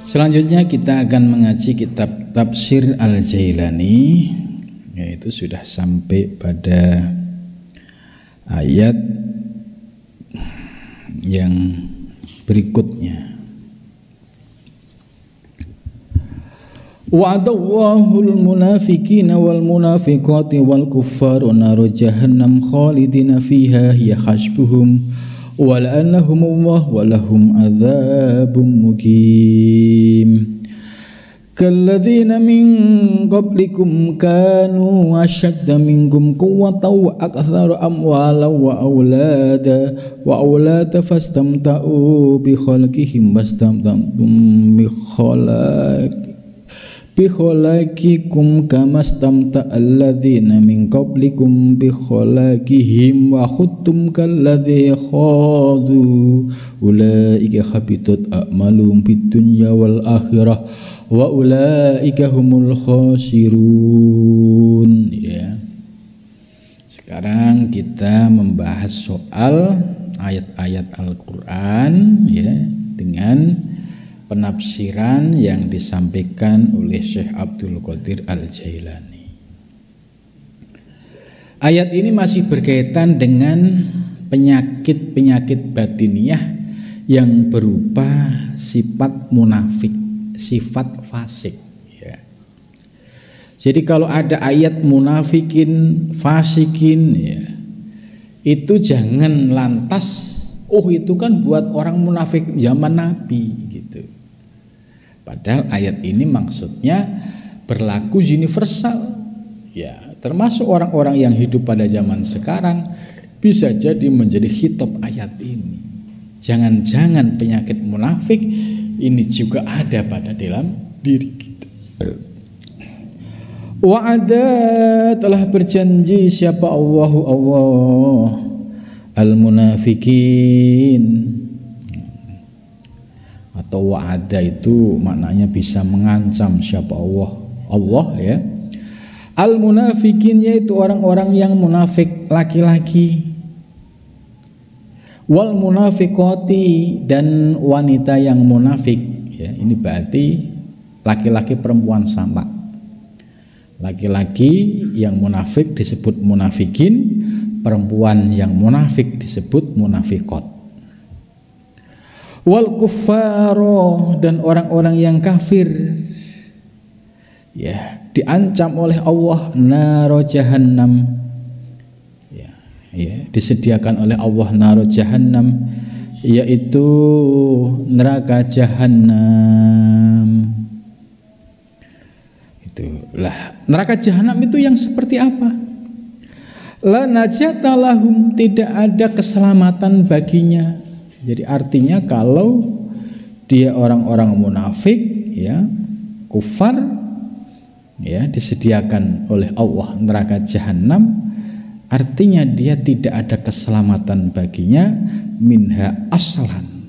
Selanjutnya kita akan mengaji kitab Tafsir Al-Jailani, yaitu sudah sampai pada ayat yang berikutnya. Wa'adallahul munafiqina wal munafiqati wal kuffara nar jahannam khalidina fiha hiya hasbuhum wa la'anahumullah wa lahum adzabun muqim. Kalladzina min qablikum kanu ashadda minkum quwwatan wa aktsara amwalan wa aulada fastamta'u bi khalqihim fastamta'tum bi khalaqikum kamastamta alladzina min qablikum bi khalaqihim wa khuttum kalladzi khadu ulaika habitat a'malum fid dunya wal akhirah wa ulaika humul khasirun. Ya. Sekarang kita membahas soal ayat-ayat Al-Qur'an ya, dengan penafsiran yang disampaikan oleh Syekh Abdul Qadir Al-Jailani. Ayat ini masih berkaitan dengan penyakit-penyakit batiniah yang berupa sifat munafik, sifat fasik ya. Jadi kalau ada ayat munafikin, fasikin ya, itu jangan lantas itu kan buat orang munafik zaman Nabi gitu. Padahal ayat ini maksudnya berlaku universal ya, termasuk orang-orang yang hidup pada zaman sekarang bisa jadi menjadi khitab ayat ini. Jangan-jangan penyakit munafik ini juga ada pada dalam diri kita. Wa'ada telah berjanji siapa Allah al-munafikin, atau wa'ada itu maknanya bisa mengancam siapa Allah ya. Al-munafikin yaitu orang-orang yang munafik laki-laki, wal munafiqati dan wanita yang munafik ya. Ini berarti laki-laki perempuan sama. Laki-laki yang munafik disebut munafikin, perempuan yang munafik disebut munafiqat. Wal kuffaro dan orang-orang yang kafir ya, diancam oleh Allah naro jahannam ya, disediakan oleh Allah naro jahannam, yaitu neraka jahanam. Itulah neraka jahanam itu yang seperti apa? La najata lahum, tidak ada keselamatan baginya. Jadi artinya kalau dia orang-orang munafik ya, kufar ya, disediakan oleh Allah neraka jahanam, artinya dia tidak ada keselamatan baginya minha aslan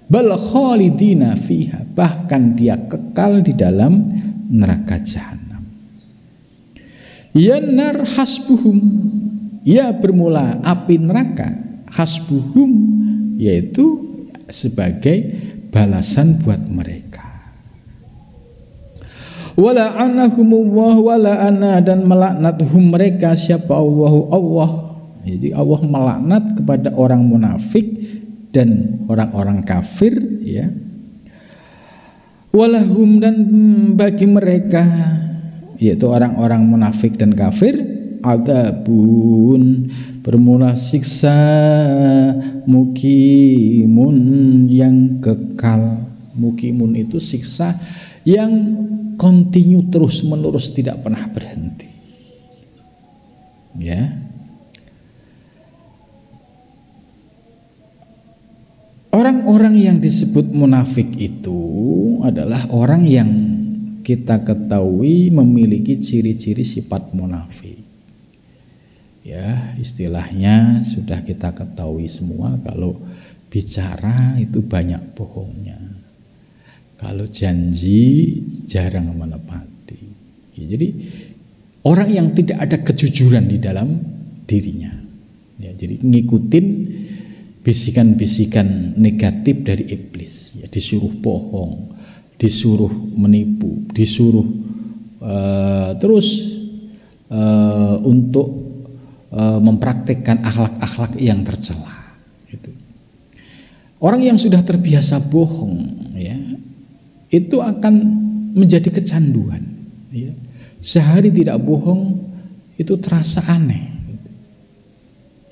bal khalidina fiha, bahkan dia kekal di dalam neraka jahanam. Ya nar hasbuhum, ya bermula api neraka, hasbuhum yaitu sebagai balasan buat mereka. Wala anahumullah wala ana, dan melaknathum mereka siapa Allah. Jadi Allah melaknat kepada orang munafik dan orang-orang kafir ya. Walahum, dan bagi mereka yaitu orang-orang munafik dan kafir, adzabun, bermula siksa, mukimun, yang kekal. Mukimun itu siksa yang kontinu, terus menerus, tidak pernah berhenti ya. Orang-orang yang disebut munafik itu adalah orang yang kita ketahui memiliki ciri-ciri sifat munafik. Ya, istilahnya sudah kita ketahui semua, kalau bicara itu banyak bohongnya, kalau janji jarang menepati ya. Jadi orang yang tidak ada kejujuran di dalam dirinya ya, jadi ngikutin bisikan-bisikan negatif dari iblis ya, disuruh bohong, disuruh menipu, disuruh terus untuk mempraktikkan akhlak-akhlak yang tercela. Itu. Orang yang sudah terbiasa bohong, ya, itu akan menjadi kecanduan. Ya. Sehari tidak bohong itu terasa aneh.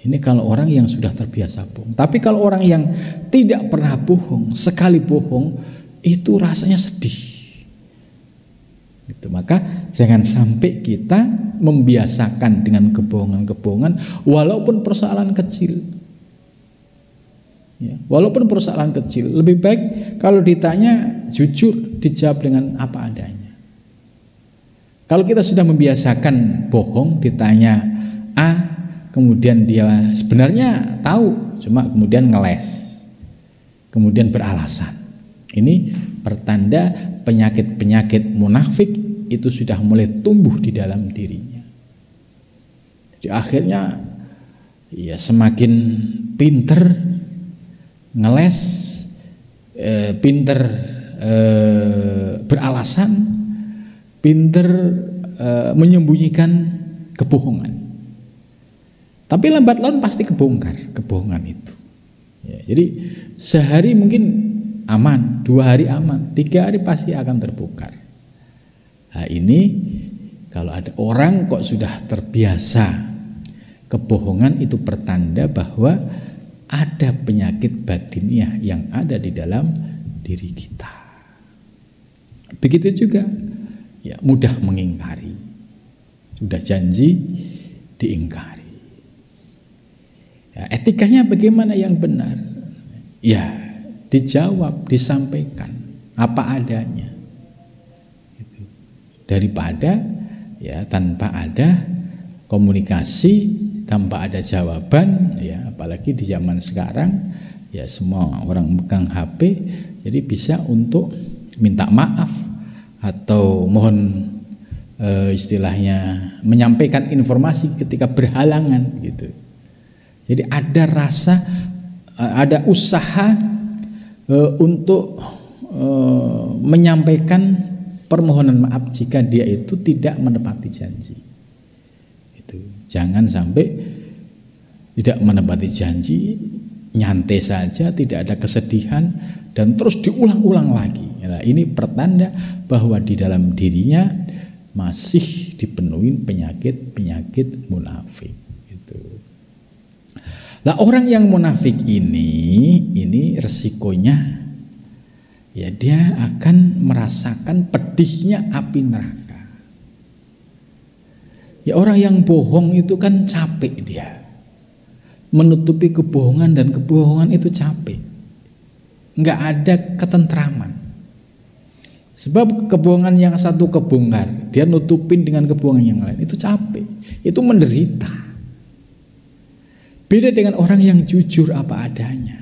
Ini kalau orang yang sudah terbiasa bohong. Tapi kalau orang yang tidak pernah bohong, sekali bohong itu rasanya sedih. Itu, maka jangan sampai kita membiasakan dengan kebohongan-kebohongan walaupun persoalan kecil. Ya, walaupun persoalan kecil, lebih baik kalau ditanya jujur, dijawab dengan apa adanya. Kalau kita sudah membiasakan bohong, ditanya A, kemudian dia sebenarnya tahu, cuma kemudian ngeles, kemudian beralasan. Ini pertanda penyakit-penyakit munafik itu sudah mulai tumbuh di dalam dirinya. Jadi akhirnya ya semakin pinter ngeles, pinter beralasan, pinter menyembunyikan kebohongan. Tapi lambat laun pasti kebongkar kebohongan itu. Ya, jadi sehari mungkin aman, 2 hari aman, 3 hari pasti akan terbongkar. Nah ini kalau ada orang kok sudah terbiasa kebohongan, itu pertanda bahwa ada penyakit batiniah yang ada di dalam diri kita. Begitu juga ya, mudah mengingkari. Sudah janji diingkari. Ya, etikanya bagaimana yang benar? Ya, dijawab, disampaikan apa adanya. Gitu. Daripada ya tanpa ada komunikasi, tanpa ada jawaban, ya apalagi di zaman sekarang ya semua orang megang HP, jadi bisa untuk minta maaf atau mohon istilahnya menyampaikan informasi ketika berhalangan gitu. Jadi ada rasa, ada usaha untuk menyampaikan permohonan maaf jika dia itu tidak menepati janji. Jangan sampai tidak menepati janji, nyantai saja, tidak ada kesedihan, dan terus diulang-ulang lagi. Nah, ini pertanda bahwa di dalam dirinya masih dipenuhi penyakit-penyakit munafik. Gitu. Nah, orang yang munafik ini resikonya ya dia akan merasakan pedihnya api neraka. Ya orang yang bohong itu kan capek dia. Menutupi kebohongan dan kebohongan itu capek. Enggak ada ketentraman. Sebab kebohongan yang satu kebongkar, dia nutupin dengan kebohongan yang lain, itu capek. Itu menderita. Beda dengan orang yang jujur apa adanya.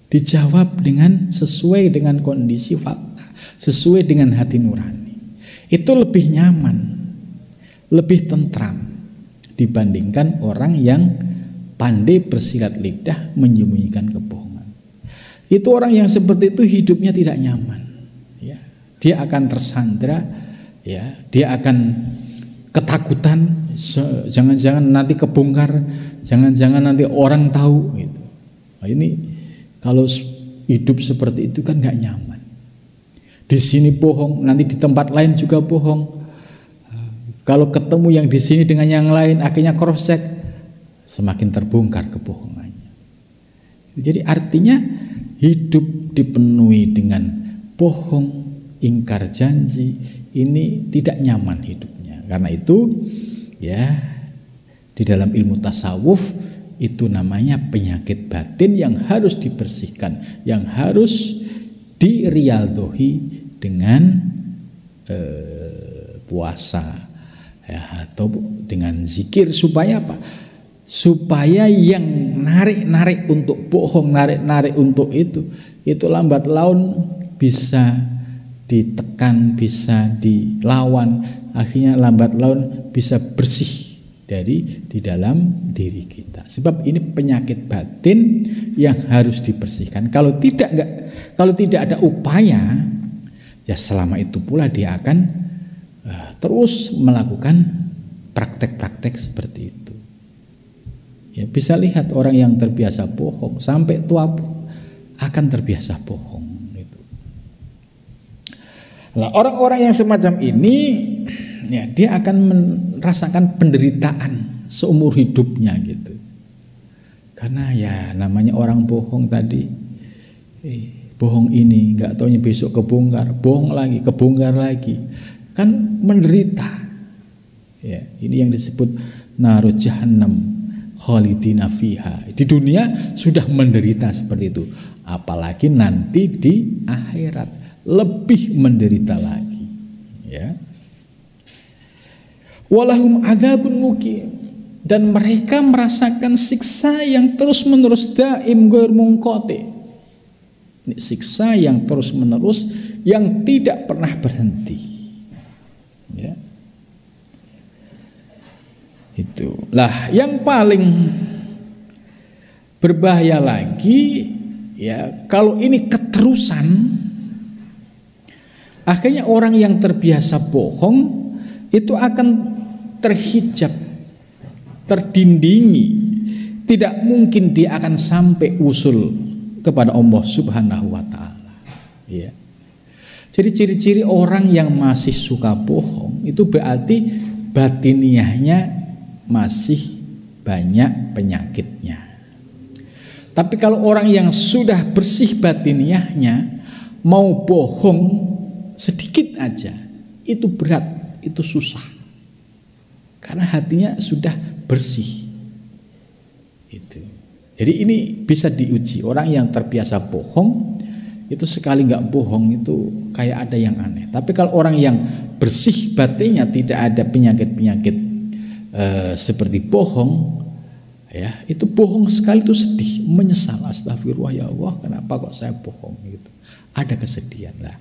Dijawab dengan sesuai dengan kondisi fakta, sesuai dengan hati nurani. Itu lebih nyaman, lebih tentram dibandingkan orang yang pandai bersilat lidah menyembunyikan kebohongan. Itu orang yang seperti itu hidupnya tidak nyaman. Ya, dia akan tersandra, ya, dia akan ketakutan. Jangan-jangan nanti kebongkar, jangan-jangan nanti orang tahu. Gitu. Nah, ini kalau hidup seperti itu kan nggak nyaman. Di sini bohong, nanti di tempat lain juga bohong. Kalau ketemu yang di sini dengan yang lain, akhirnya cross check, semakin terbongkar kebohongannya. Jadi artinya hidup dipenuhi dengan bohong, ingkar janji, ini tidak nyaman hidupnya. Karena itu, ya di dalam ilmu tasawuf itu namanya penyakit batin yang harus dibersihkan, yang harus diriyadhohi dengan puasa. Ya, atau dengan zikir supaya apa? Supaya yang narik-narik untuk bohong, narik-narik untuk itu lambat laun bisa ditekan, bisa dilawan, akhirnya lambat laun bisa bersih dari di dalam diri kita. Sebab ini penyakit batin yang harus dibersihkan. Kalau tidak ada upaya, ya selama itu pula dia akan terus melakukan praktek-praktek seperti itu. Ya, bisa lihat orang yang terbiasa bohong sampai tua akan terbiasa bohong itu. Nah, orang-orang yang semacam ini ya dia akan merasakan penderitaan seumur hidupnya gitu. Karena ya namanya orang bohong tadi, bohong ini nggak taunya besok kebongkar, bohong lagi, kebongkar lagi, kan menderita. Ya, ini yang disebut naru jahannam khalidina fiha. Di dunia sudah menderita seperti itu, apalagi nanti di akhirat lebih menderita lagi. Ya. Walahum adzabun muqim, dan mereka merasakan siksa yang terus-menerus, daim ghair munqati. Ini siksa yang terus-menerus yang tidak pernah berhenti. Ya. Itulah yang paling berbahaya lagi ya, kalau ini keterusan, akhirnya orang yang terbiasa bohong itu akan terhijab, terdindingi, tidak mungkin dia akan sampai usul kepada Allah Subhanahu wa taala. Ya. Jadi ciri-ciri orang yang masih suka bohong itu berarti batiniahnya masih banyak penyakitnya. Tapi kalau orang yang sudah bersih batiniahnya, mau bohong sedikit aja itu berat, itu susah, karena hatinya sudah bersih. Itu. Jadi ini bisa diuji. Orang yang terbiasa bohong itu sekali nggak bohong itu kayak ada yang aneh. Tapi kalau orang yang bersih batinnya, tidak ada penyakit-penyakit seperti bohong, ya itu bohong sekali itu sedih, menyesal, astagfirullah ya Allah, kenapa kok saya bohong gitu. Ada kesedihan lah.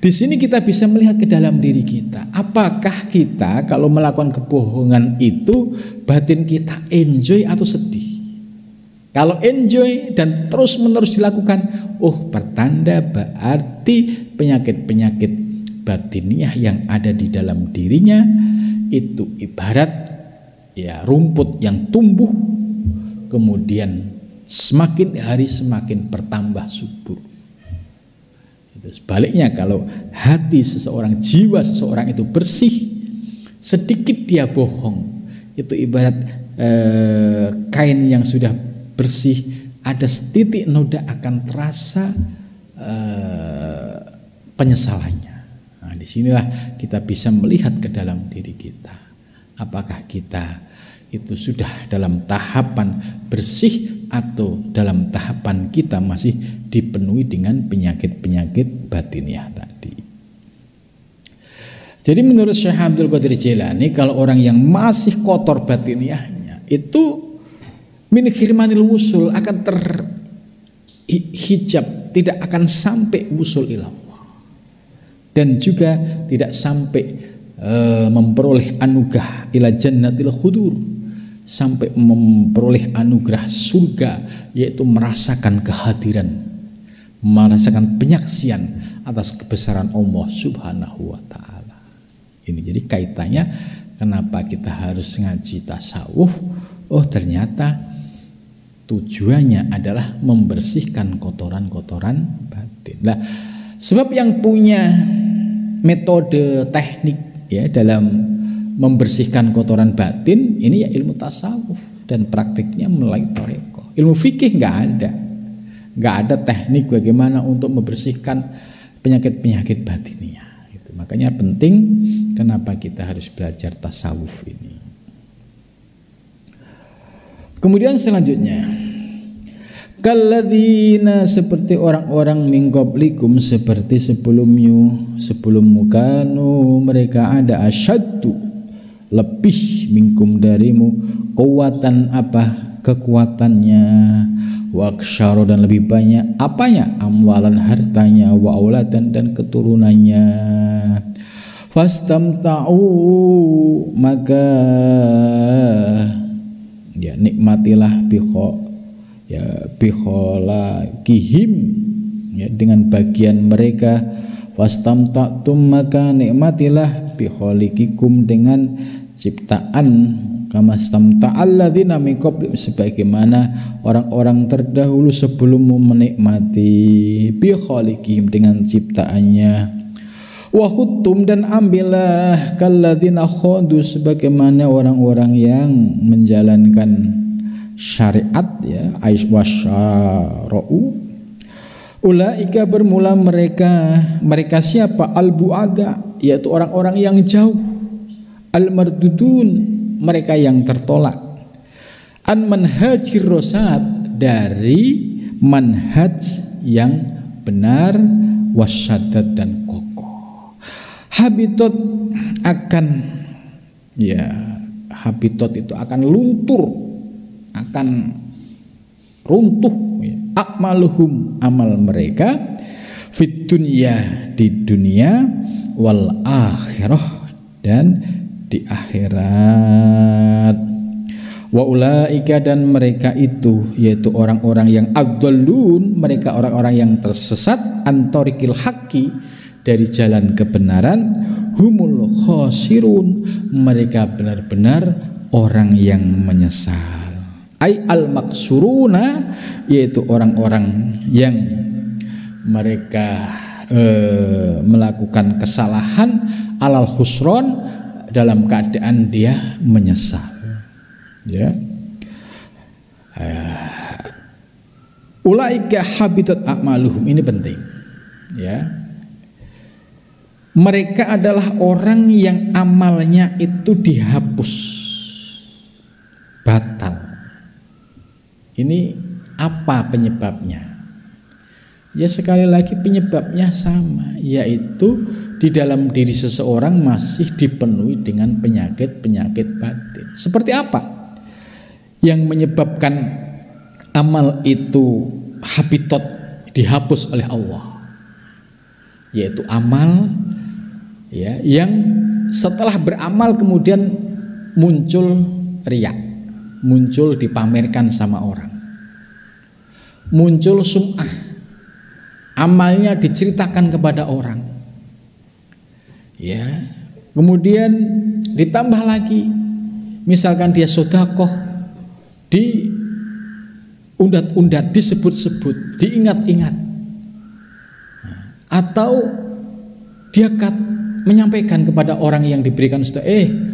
Di sini kita bisa melihat ke dalam diri kita. Apakah kita kalau melakukan kebohongan itu batin kita enjoy atau sedih? Kalau enjoy dan terus-menerus dilakukan, pertanda berarti penyakit-penyakit batiniah yang ada di dalam dirinya itu ibarat ya rumput yang tumbuh kemudian semakin hari semakin bertambah subur. Itu sebaliknya, kalau hati seseorang, jiwa seseorang itu bersih, sedikit dia bohong, itu ibarat kain yang sudah bersih, ada setitik noda akan terasa penyesalannya. Nah, disinilah kita bisa melihat ke dalam diri kita. Apakah kita itu sudah dalam tahapan bersih atau dalam tahapan kita masih dipenuhi dengan penyakit-penyakit batiniah tadi. Jadi menurut Syekh Abdul Qadir Jailani, kalau orang yang masih kotor batiniahnya itu min khirmanil wusul, akan terhijab, tidak akan sampai wusul ilallah, dan juga tidak sampai memperoleh anugerah ila jannatil khudur, sampai memperoleh anugerah surga, yaitu merasakan kehadiran, merasakan penyaksian atas kebesaran Allah Subhanahu wa taala. Ini jadi kaitannya kenapa kita harus ngaji tasawuf. Ternyata tujuannya adalah membersihkan kotoran-kotoran batin. Nah, sebab yang punya metode teknik ya dalam membersihkan kotoran batin ini ya ilmu tasawuf, dan praktiknya melalui thariqah. Ilmu fikih nggak ada teknik bagaimana untuk membersihkan penyakit-penyakit batiniah. Itu makanya penting kenapa kita harus belajar tasawuf ini. Kemudian selanjutnya, kalladzina, seperti orang-orang min qablikum, seperti sebelummu kanu, mereka ada asyaddu, lebih minkum darimu, kuwatan apa kekuatannya, wa aksyara dan lebih banyak apanya, amwalan hartanya, wa auladan dan keturunannya. Fastamta'u, maka ya nikmatilah bikhola kihim, ya dengan bagian mereka, Fastamta'tum maka nikmatilah bi khaliqikum dengan ciptaan kama stamta'al ladzina min qabli sebagaimana orang-orang terdahulu sebelummu menikmati bi khaliqihim dengan ciptaannya. Wa khuttum dan ambillah kalladzina khadu sebagaimana orang-orang yang menjalankan syariat ya aiswasyara'u. Ulaika bermula mereka siapa? Al-bu'ada yaitu orang-orang yang jauh, al-mardudun mereka yang tertolak, an manhajir rosad dari manhaj yang benar, wasyadat dan kokoh. Habitat itu akan luntur, akan runtuh ya. Akmaluhum amal mereka fit dunya di dunia wal akhirah dan di akhirat. Wa ulaika dan mereka itu yaitu orang-orang yang adallun, mereka orang-orang yang tersesat antorikil haqqi dari jalan kebenaran, humul khosirun mereka benar-benar orang yang menyesal. Ai al-maksuruna yaitu orang-orang yang mereka melakukan kesalahan alal khusron dalam keadaan dia menyesal ya. Ulaika habitat a'maluhum ini penting ya. Mereka adalah orang yang amalnya itu dihapus, batal. Ini apa penyebabnya? Ya sekali lagi penyebabnya sama, yaitu di dalam diri seseorang masih dipenuhi dengan penyakit-penyakit batin. Seperti apa yang menyebabkan amal itu habitat dihapus oleh Allah? Yaitu amal ya yang setelah beramal kemudian muncul riya, muncul dipamerkan sama orang, muncul sum'ah, amalnya diceritakan kepada orang ya. Kemudian ditambah lagi misalkan dia sedekah diundat-undat, disebut-sebut, diingat-ingat, atau dia menyampaikan kepada orang yang diberikan sedekah,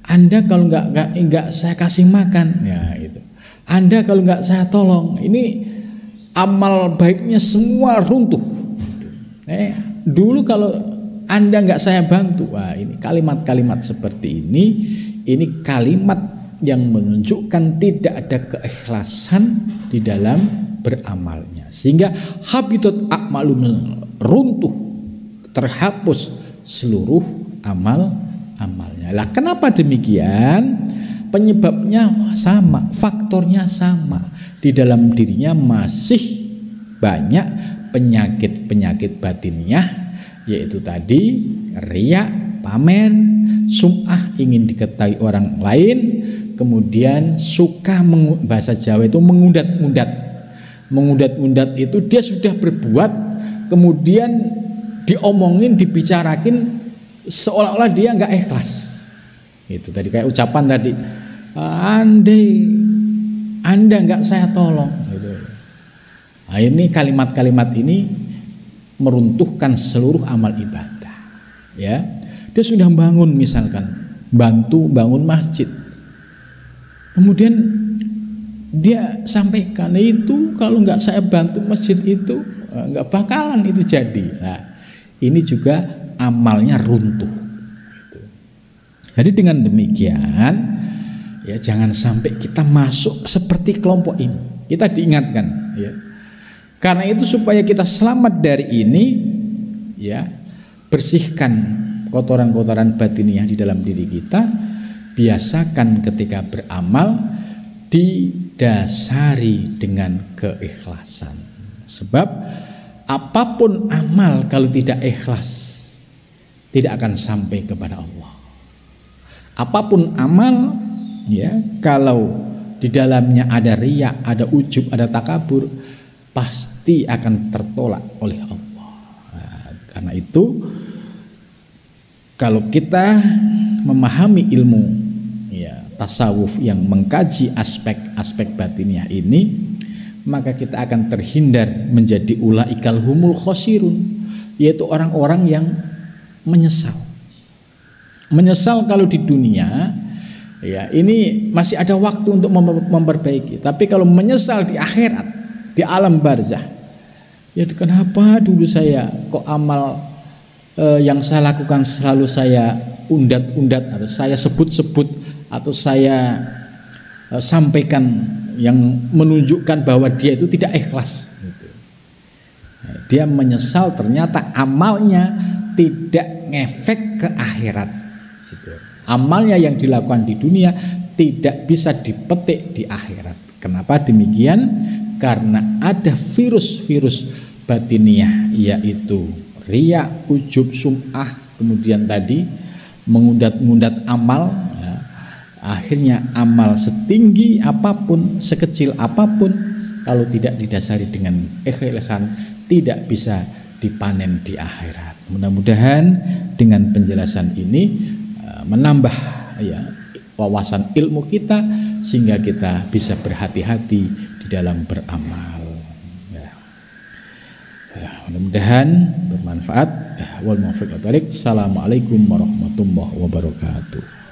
Anda kalau nggak saya kasih makan, ya itu. Anda kalau nggak saya tolong, ini amal baiknya semua runtuh. Dulu kalau Anda nggak saya bantu, wah ini kalimat-kalimat seperti ini kalimat yang menunjukkan tidak ada keikhlasan di dalam beramalnya, sehingga habitat a'malum runtuh, terhapus seluruh amalnya. Lah kenapa demikian? Penyebabnya sama, faktornya sama. Di dalam dirinya masih banyak penyakit-penyakit batiniah, yaitu tadi riya, pamer, sum'ah, ingin diketahui orang lain, kemudian suka bahasa Jawa itu mengundat-undat. Mengundat-undat itu dia sudah berbuat, kemudian diomongin, dibicarakin seolah-olah dia nggak ikhlas. Itu tadi kayak ucapan tadi, andai Anda nggak saya tolong. Gitu. Nah, ini kalimat-kalimat ini meruntuhkan seluruh amal ibadah. Ya, dia sudah bangun misalkan, bangun masjid, kemudian dia sampaikan itu kalau nggak saya bantu masjid itu nggak bakalan itu jadi. Nah, ini juga amalnya runtuh. Jadi dengan demikian ya jangan sampai kita masuk seperti kelompok ini. Kita diingatkan ya. Karena itu supaya kita selamat dari ini ya, bersihkan kotoran-kotoran batiniah di dalam diri kita. Biasakan ketika beramal didasari dengan keikhlasan. Sebab apapun amal kalau tidak ikhlas tidak akan sampai kepada Allah. Apapun amal ya, kalau di dalamnya ada riya, ada ujub, ada takabur, pasti akan tertolak oleh Allah. Nah, Karena itu kalau kita memahami ilmu ya tasawuf yang mengkaji aspek-aspek batiniah ini, maka kita akan terhindar menjadi ulaikal humul khosirun, yaitu orang-orang yang menyesal. Menyesal kalau di dunia ya ini masih ada waktu untuk memperbaiki, tapi kalau menyesal di akhirat, di alam barzah, ya kenapa dulu saya kok amal yang saya lakukan selalu saya undat-undat atau saya sebut-sebut atau saya sampaikan yang menunjukkan bahwa dia itu tidak ikhlas gitu. Dia menyesal ternyata amalnya tidak ngefek ke akhirat gitu. Amalnya yang dilakukan di dunia tidak bisa dipetik di akhirat. Kenapa demikian? Karena ada virus-virus batiniah, yaitu riya, ujub, sum'ah, kemudian tadi mengundat-undat amal ya. Akhirnya amal setinggi apapun, sekecil apapun, kalau tidak didasari dengan ikhlasan tidak bisa dipanen di akhirat. Mudah-mudahan dengan penjelasan ini menambah ya wawasan ilmu kita sehingga kita bisa berhati-hati di dalam beramal. Ya, mudah-mudahan bermanfaat. Wal muwaffiq. Assalamualaikum warahmatullahi wabarakatuh.